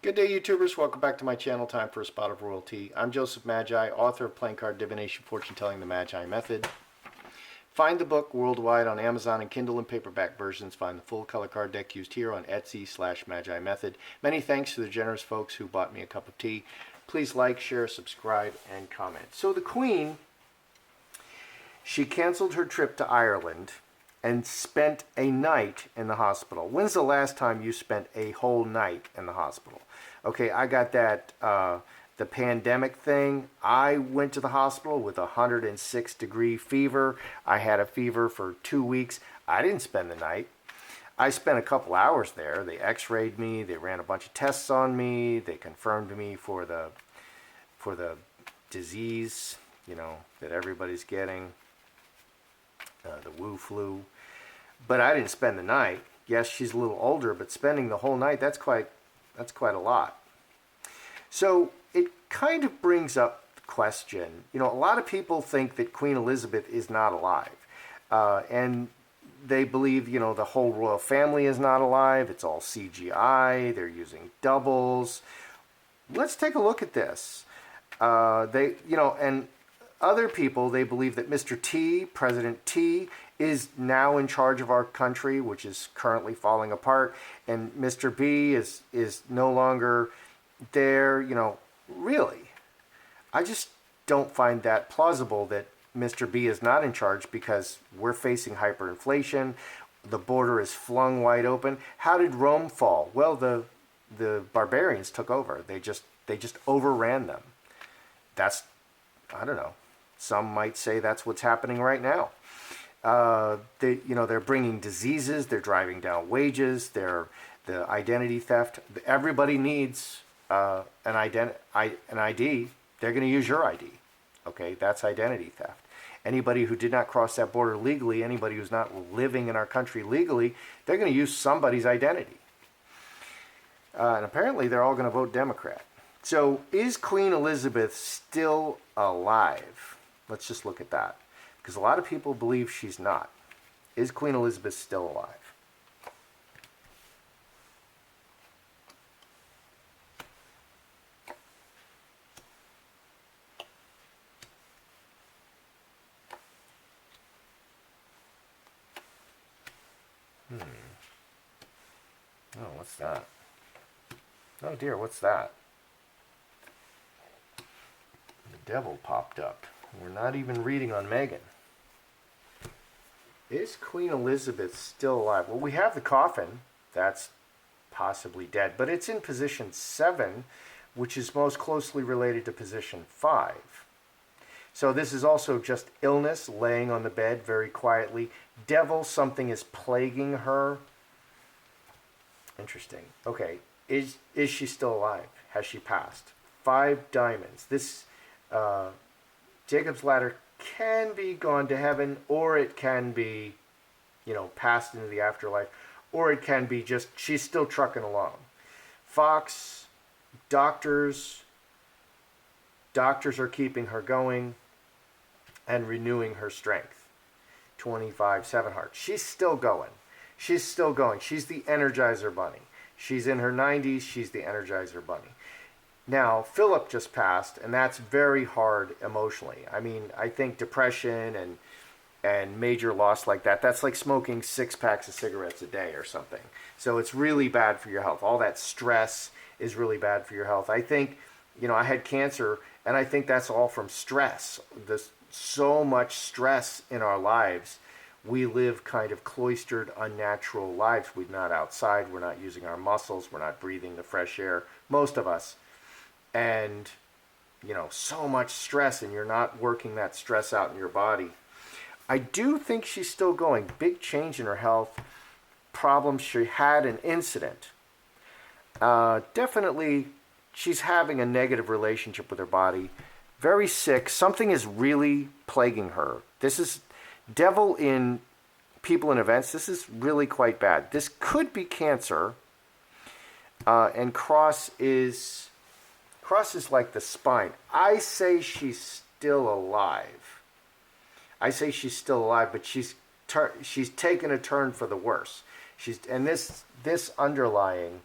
Good day, YouTubers. Welcome back to my channel. Time for a spot of royalty. I'm Joseph Magi, author of playing card Divination, Fortune Telling, the Magi Method. Find the book worldwide on Amazon and Kindle and paperback versions. Find the full color card deck used here on Etsy/Magi Method. Many thanks to the generous folks who bought me a cup of tea. Please like, share, subscribe, and comment. So the Queen, she canceled her trip to Ireland and spent a night in the hospital. When's the last time you spent a whole night in the hospital? Okay, I got that, the pandemic thing. I went to the hospital with a 106-degree fever. I had a fever for 2 weeks. I didn't spend the night. I spent a couple hours there. They x-rayed me. They ran a bunch of tests on me. They confirmed me for the disease, that everybody's getting, the Wu flu. But I didn't spend the night. Yes, she's a little older, but spending the whole night, that's quite a lot. So it kind of brings up the question, a lot of people think that Queen Elizabeth is not alive. And they believe, the whole royal family is not alive. It's all CGI. They're using doubles. Let's take a look at this. And other people, they believe that Mr. T, President T, is now in charge of our country, which is currently falling apart, and Mr. B is no longer there. Really, I just don't find that plausible that Mr. B is not in charge, because we're facing hyperinflation. The border is flung wide open. How did Rome fall? Well, the barbarians took over. They just overran them. That's, I don't know. Some might say that's what's happening right now. They're bringing diseases. They're driving down wages. The identity theft. Everybody needs an ID. They're going to use your ID. Okay, that's identity theft. Anybody who did not cross that border legally, anybody who's not living in our country legally, they're going to use somebody's identity. And apparently they're all going to vote Democrat. So is Queen Elizabeth still alive? Let's just look at that, because a lot of people believe she's not. Is Queen Elizabeth still alive? Oh, what's that? Oh dear, what's that? The devil popped up. We're not even reading on Meghan. Is Queen Elizabeth still alive? Well, we have the coffin. That's possibly dead, but it's in position 7, which is most closely related to position 5. So this is also just illness, laying on the bed very quietly. Devil, something is plaguing her. Interesting. Okay, is she still alive? Has she passed? 5 diamonds. This Jacob's ladder can be gone to heaven, or it can be, passed into the afterlife, or it can be just she's still trucking along. Fox, doctors are keeping her going and renewing her strength. 25, 7 hearts. She's still going. She's still going. She's the Energizer Bunny. She's in her 90s. She's the Energizer Bunny. Now, Philip just passed, and that's very hard emotionally. I mean, I think depression and major loss like that, that's like smoking 6 packs of cigarettes a day or something. So it's really bad for your health. All that stress is really bad for your health. I think, I had cancer, and I think that's all from stress. There's so much stress in our lives. We live kind of cloistered, unnatural lives. We're not outside. We're not using our muscles. We're not breathing the fresh air, most of us. And, so much stress, and you're not working that stress out in your body. I do think she's still going. Big change in her health. Problems. She had an incident. Definitely, she's having a negative relationship with her body. Very sick. Something is really plaguing her. This is devil in people and events. This is really quite bad. This could be cancer. And cross is like the spine. I say she's still alive. But she's taken a turn for the worse. And this underlying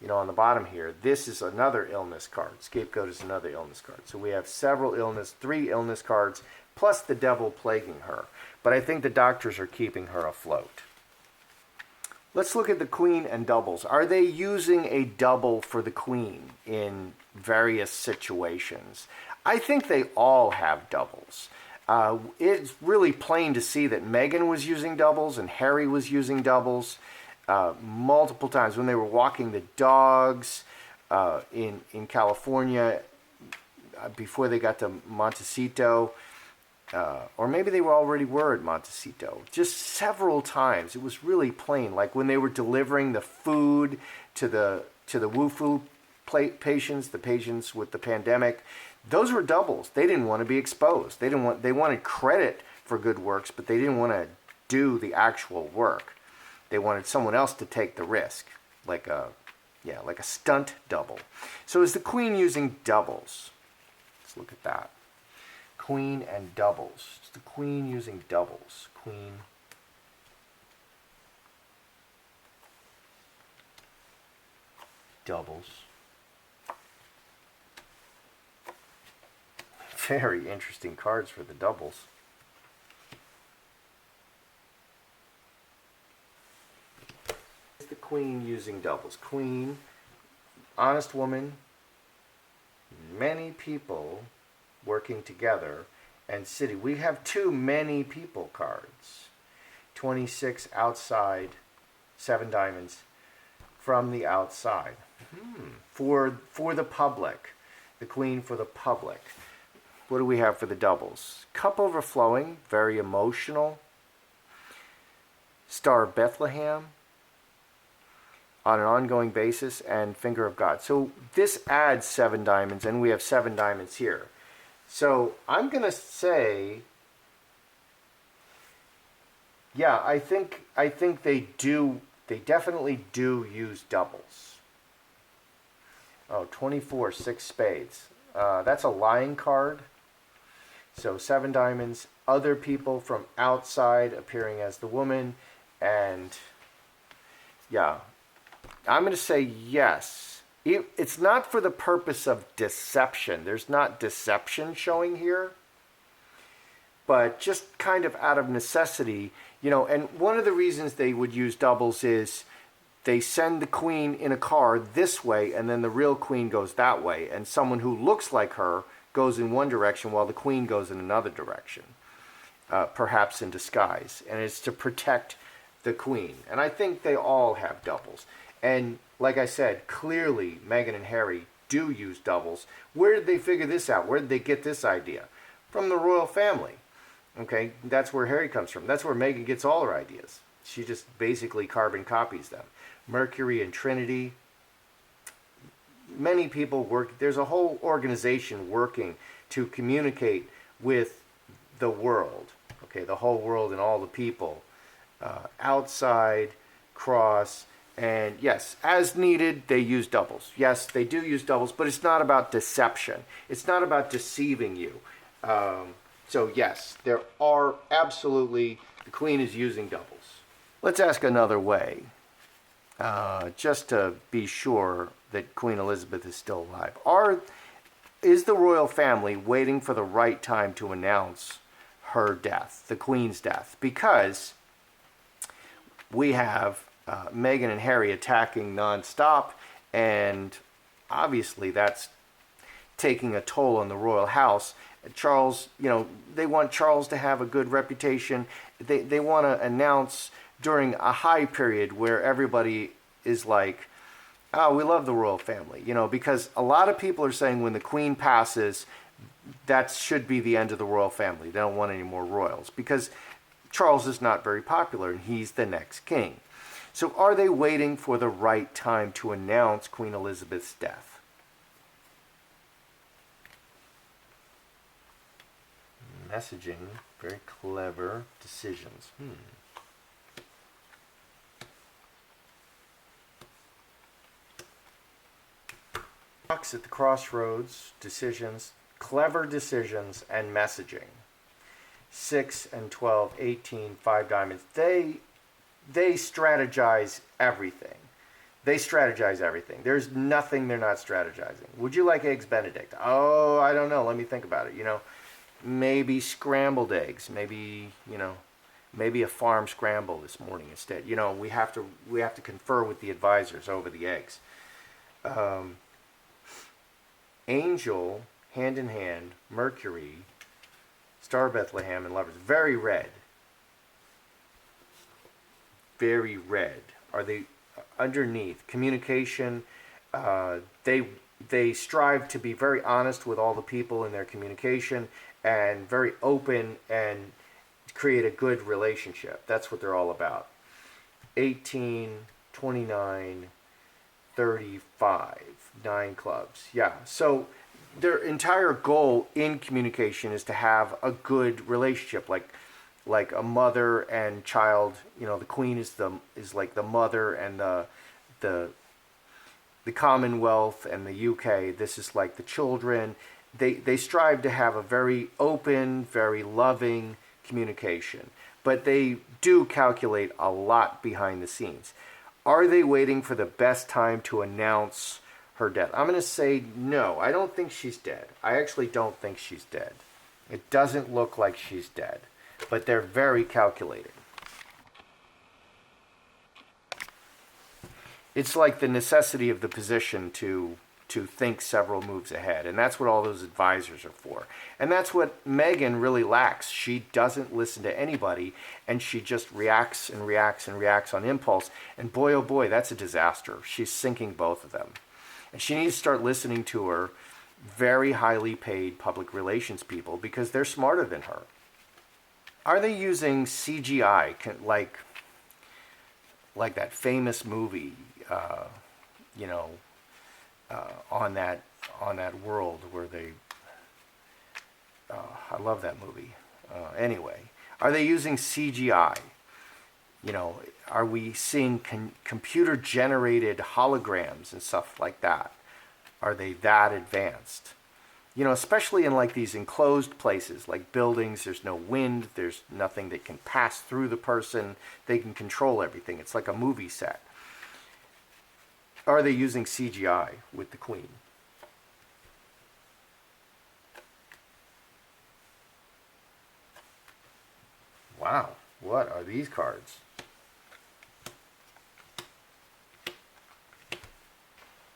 on the bottom here, this is another illness card. Scapegoat is another illness card. So we have three illness cards, plus the devil plaguing her. But I think the doctors are keeping her afloat. Let's look at the queen and doubles. Are they using a double for the queen in various situations? I think they all have doubles. It's really plain to see that Meghan was using doubles and Harry was using doubles multiple times when they were walking the dogs in California before they got to Montecito. Or maybe they already were at Montecito. Just several times. It was really plain. Like when they were delivering the food to the Wu-Fu patients, the patients with the pandemic. Those were doubles. They didn't want to be exposed. They wanted credit for good works, but they didn't want to do the actual work. They wanted someone else to take the risk, like a stunt double. So is the queen using doubles? Let's look at that. Queen and doubles. It's the queen using doubles. Queen. Doubles. Very interesting cards for the doubles. It's the queen using doubles. Queen, honest woman, many people working together, and city. We have too many people cards. 26 outside, 7 diamonds from the outside. For the public. The queen for the public. What do we have for the doubles? Cup overflowing, very emotional. Star of Bethlehem on an ongoing basis, and Finger of God. So this adds 7 diamonds, and we have 7 diamonds here. So I'm going to say, yeah, I think they definitely do use doubles. Oh, 24, 6 spades. That's a lying card. So 7 diamonds, other people from outside appearing as the woman, and yeah, I'm going to say yes. It's not for the purpose of deception. There's not deception showing here, but just kind of out of necessity, and one of the reasons they would use doubles is they send the queen in a car this way, and then the real queen goes that way, and someone who looks like her goes in one direction while the queen goes in another direction, perhaps in disguise. And it's to protect the queen. And I think they all have doubles. And like I said, clearly Meghan and Harry do use doubles. Where did they figure this out? Where did they get this idea? From the royal family. Okay, that's where Harry comes from. That's where Meghan gets all her ideas. She just basically carbon copies them. Mercury and Trinity. Many people work, there's a whole organization working to communicate with the world, okay, the whole world and all the people, outside, cross, and yes, as needed, they use doubles. Yes, they do use doubles, but it's not about deception. It's not about deceiving you. So yes, there are absolutely, the queen is using doubles. Let's ask another way, just to be sure that Queen Elizabeth is still alive. Is the royal family waiting for the right time to announce her death, the Queen's death? Because we have Meghan and Harry attacking nonstop, and obviously that's taking a toll on the royal house. Charles, they want Charles to have a good reputation. They want to announce during a high period where everybody is like, oh, we love the royal family, because a lot of people are saying when the queen passes, that should be the end of the royal family. They don't want any more royals because Charles is not very popular and he's the next king. So are they waiting for the right time to announce Queen Elizabeth's death? Messaging, very clever decisions. At the crossroads, decisions, clever decisions, and messaging. 6 and 12, 18, 5 diamonds. They strategize everything. They strategize everything. There's nothing they're not strategizing. Would you like eggs Benedict? Oh, I don't know. Let me think about it. Maybe scrambled eggs. Maybe, maybe a farm scramble this morning instead. We have to confer with the advisors over the eggs. Angel, Hand in Hand, Mercury, Star Bethlehem, and Lovers. Very red. Very red. Are they underneath? Communication. They strive to be very honest with all the people in their communication and very open and create a good relationship. That's what they're all about. 18, 29, 35, 9 clubs. Yeah. So their entire goal in communication is to have a good relationship, like a mother and child. The queen is like the mother, and the Commonwealth and the UK. This is like the children. They strive to have a very open, very loving communication, but they do calculate a lot behind the scenes. Are they waiting for the best time to announce her death? I'm going to say no. I don't think she's dead. I actually don't think she's dead. It doesn't look like she's dead, but they're very calculating. It's like the necessity of the position to think several moves ahead, and that's what all those advisors are for. And that's what Meghan really lacks. She doesn't listen to anybody, and she just reacts and reacts and reacts on impulse. And boy, oh boy, that's a disaster. She's sinking both of them. And she needs to start listening to her very highly paid public relations people, because they're smarter than her. Are they using CGI, like that famous movie, on that world where they, I love that movie. Anyway, are they using CGI? Are we seeing computer generated holograms and stuff like that? Are they that advanced? Especially in like these enclosed places, like buildings, there's no wind, there's nothing that can pass through the person. They can control everything. It's like a movie set. Are they using CGI with the Queen? Wow, what are these cards?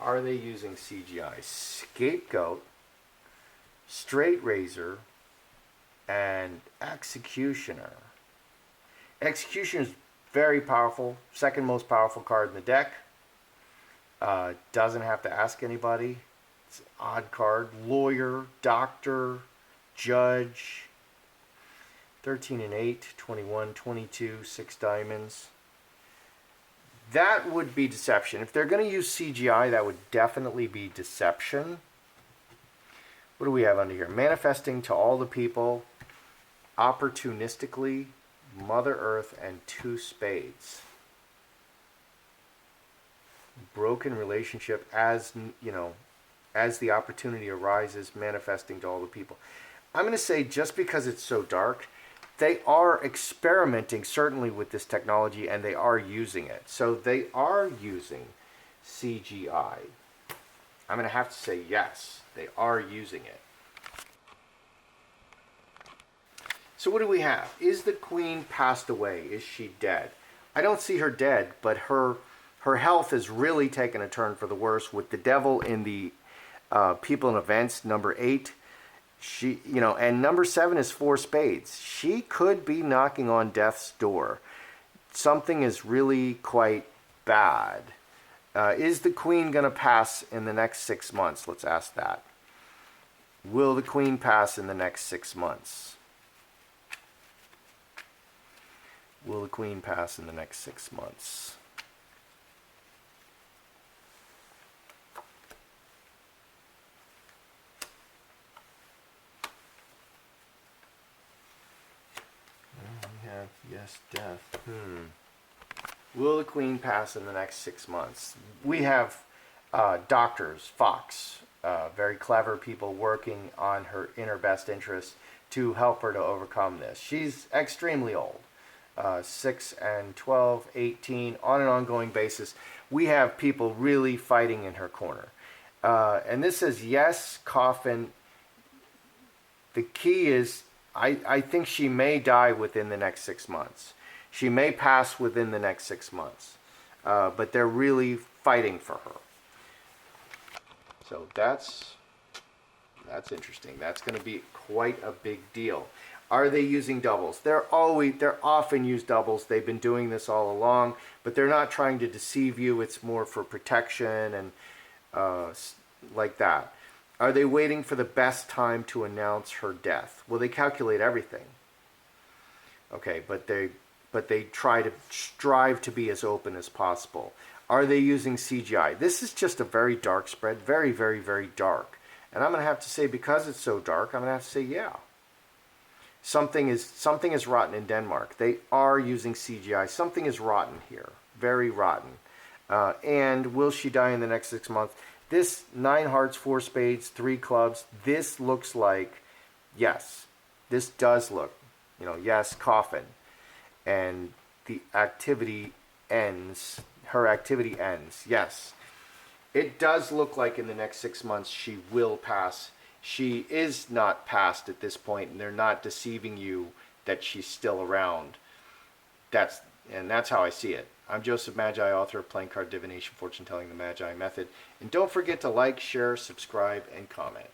Are they using CGI? Scapegoat, Straight Razor, and Executioner. Executioner is very powerful, second most powerful card in the deck. Doesn't have to ask anybody. It's an odd card. Lawyer, doctor, judge. 13 and 8, 21, 22, 6 diamonds. That would be deception. If they're going to use CGI, that would definitely be deception. What do we have under here? Manifesting to all the people, opportunistically, Mother Earth, and 2 spades. Broken relationship as the opportunity arises, manifesting to all the people. I'm going to say, just because it's so dark, they are experimenting certainly with this technology, and they are using it. So they are using CGI. I'm going to have to say yes, they are using it. So what do we have? Is the Queen passed away? Is she dead? I don't see her dead, but her health has really taken a turn for the worse with the devil in the people and events, number 8. And number 7 is 4 spades. She could be knocking on death's door. Something is really quite bad. Is the Queen going to pass in the next 6 months? Let's ask that. Will the Queen pass in the next 6 months? Will the Queen pass in the next 6 months? Yes, death. Will the Queen pass in the next 6 months? We have doctors, Fox, very clever people working on in her best interest to help her to overcome this. She's extremely old. 6 and 12, 18, on an ongoing basis. we have people really fighting in her corner. And this says, yes, coffin. The key is, I think she may die within the next 6 months. She may pass within the next 6 months. But they're really fighting for her. So that's interesting. That's going to be quite a big deal. Are they using doubles? They're often use doubles. They've been doing this all along, but they're not trying to deceive you. It's more for protection and like that. Are they waiting for the best time to announce her death? Well, they calculate everything. Okay, but they try to strive to be as open as possible. Are they using CGI? This is just a very dark spread, very, very, very dark. And I'm going to have to say, because it's so dark, I'm going to have to say, yeah. Something is rotten in Denmark. They are using CGI. Something is rotten here. Very rotten. And will she die in the next 6 months? This 9 hearts, 4 spades, 3 clubs, this looks like, yes, this does look, yes, coffin. And the activity ends. Her activity ends. Yes. It does look like in the next 6 months she will pass. She is not passed at this point, and they're not deceiving you that she's still around. That's how I see it. I'm Joseph Magi, author of Playing Card Divination, Fortune Telling the Magi Method. And don't forget to like, share, subscribe, and comment.